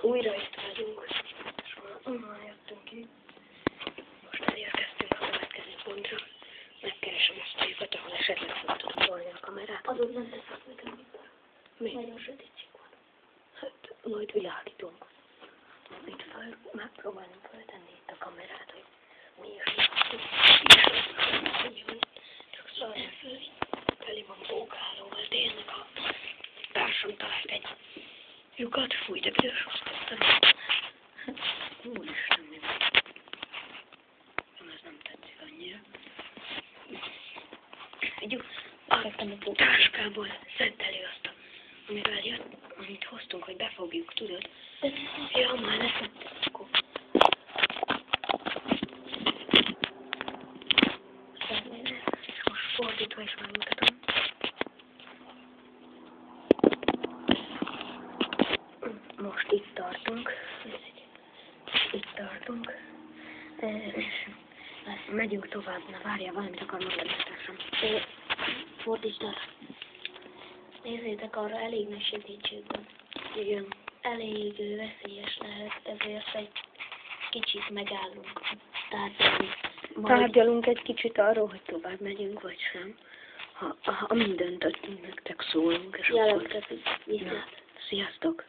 Újra itt vagyunk. És onnan jöttünk ki. Most elérkeztünk a következő pontra. Megkeresem azt a lyukat, ahol esetleg fel tudom tolni a kamerát. Azon nem teszek nekem mikor. Mi? Nagyon sötétség van. Hát, majd világítunk. Itt fel, megpróbálunk feltenni itt a kamerát, hogy mi is látszik. Csak szarja föl. Teli van bókálóval. Tényleg a társam talált egy lyukat. Fúj, de büdös osztottam. Úristen, mi van? Ez nem tetszik annyira. Figyelj, a táskából szedteli azt, amivel jött, amit hoztunk, hogy befogjuk, tudod? Ja, már leszedtem, akkor. És most fordítva is megmutatom. Most itt tartunk. És megyünk tovább. Na várjál, valamit akar mondani a társam. Fordítsd arra. Nézzétek arra, elég nagy sötétségben. Igen. Elég veszélyes lehet, ezért egy kicsit megállunk. Tárgyalunk egy kicsit arról, hogy tovább megyünk, vagy sem. Ha mindent nektek szólunk, és jelentkezik. Viszont. Sziasztok!